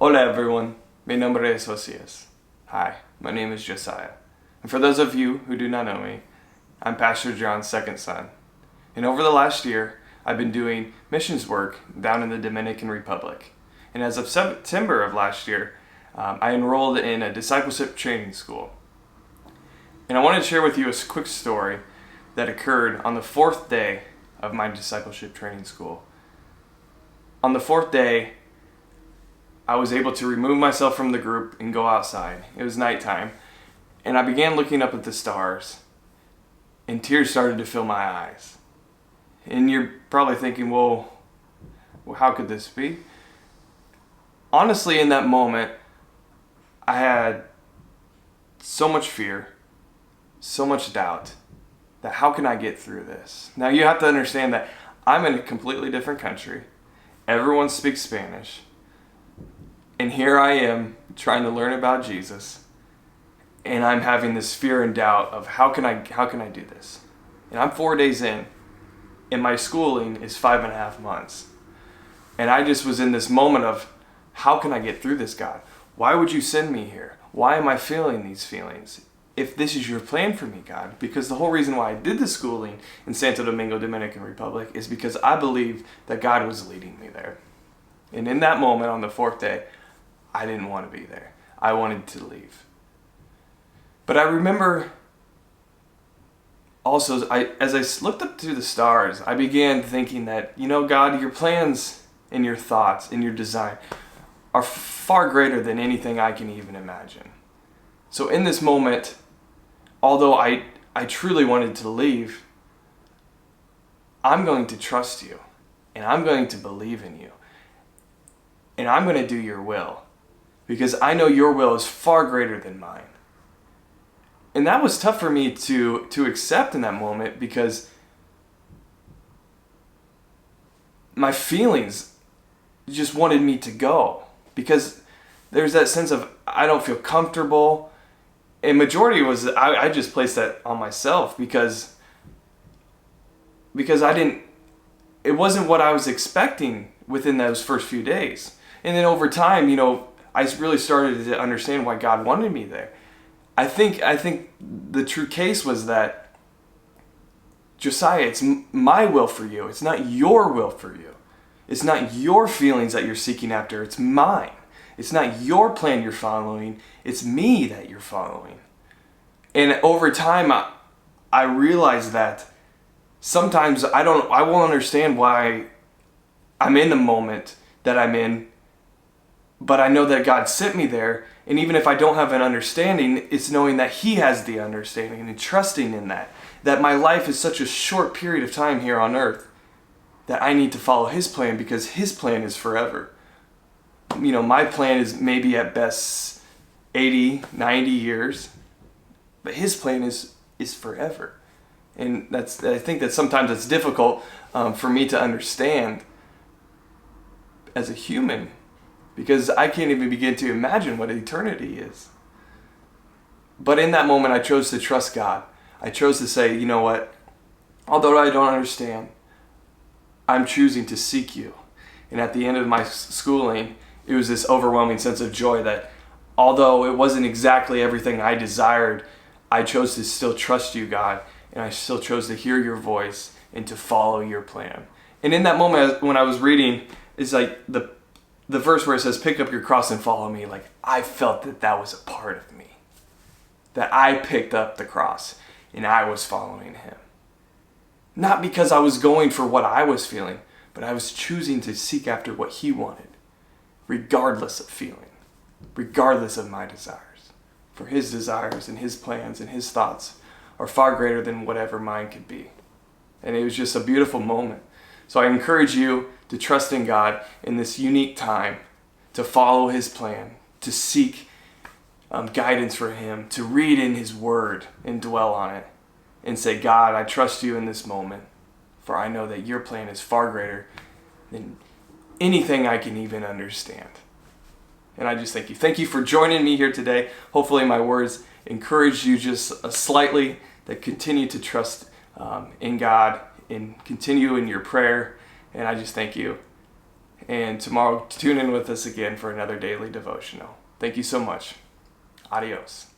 Hola everyone, mi nombre es Josias. Hi, my name is Josiah. And for those of you who do not know me, I'm Pastor John's second son. And over the last year, I've been doing missions work down in the Dominican Republic. And as of September of last year, I enrolled in a discipleship training school. And I wanted to share with you a quick story that occurred on the fourth day of my discipleship training school. On the fourth day, I was able to remove myself from the group and go outside. It was nighttime, and I began looking up at the stars, and tears started to fill my eyes. And you're probably thinking, well, how could this be? Honestly, in that moment, I had so much fear, so much doubt, that how can I get through this? Now you have to understand that I'm in a completely different country. Everyone speaks Spanish. And here I am trying to learn about Jesus, and I'm having this fear and doubt of how can I do this? And I'm 4 days in, and my schooling is 5.5 months. And I just was in this moment of, how can I get through this, God? Why would you send me here? Why am I feeling these feelings? If this is your plan for me, God, because the whole reason why I did the schooling in Santo Domingo, Dominican Republic, is because I believed that God was leading me there. And in that moment, on the fourth day, I didn't want to be there. I wanted to leave. But I remember also, as I looked up to the stars, I began thinking that, God, your plans and your thoughts and your design are far greater than anything I can even imagine. So in this moment, although I truly wanted to leave, I'm going to trust you, and I'm going to believe in you, and I'm going to do your will, because I know your will is far greater than mine. And that was tough for me to accept in that moment, because my feelings just wanted me to go, because there's that sense of I don't feel comfortable. And majority was I just placed that on myself because it wasn't what I was expecting within those first few days. And then over time, I really started to understand why God wanted me there. I think the true case was that, Josiah, it's my will for you. It's not your will for you. It's not your feelings that you're seeking after. It's mine. It's not your plan you're following. It's me that you're following. And over time, I realized that sometimes I won't understand why I'm in the moment that I'm in, but I know that God sent me there. And even if I don't have an understanding, it's knowing that He has the understanding and trusting in that my life is such a short period of time here on earth that I need to follow His plan, because His plan is forever. My plan is maybe at best 80, 90 years, but His plan is forever. And I think that sometimes it's difficult for me to understand as a human, because I can't even begin to imagine what eternity is. But in that moment, I chose to trust God. I chose to say, you know what? Although I don't understand, I'm choosing to seek you. And at the end of my schooling, it was this overwhelming sense of joy that although it wasn't exactly everything I desired, I chose to still trust you, God, and I still chose to hear your voice and to follow your plan. And in that moment, when I was reading, it's like the verse where it says, pick up your cross and follow me. Like, I felt that was a part of me. That I picked up the cross and I was following Him. Not because I was going for what I was feeling, but I was choosing to seek after what He wanted, regardless of feeling, regardless of my desires. For His desires and His plans and His thoughts are far greater than whatever mine could be. And it was just a beautiful moment. So I encourage you to trust in God in this unique time, to follow His plan, to seek guidance for Him, to read in His Word and dwell on it, and say, God, I trust you in this moment, for I know that your plan is far greater than anything I can even understand. And I just thank you. Thank you for joining me here today. Hopefully my words encourage you just slightly, that continue to trust in God and continue in your prayer. And I just thank you. And tomorrow, tune in with us again for another daily devotional. Thank you so much. Adios.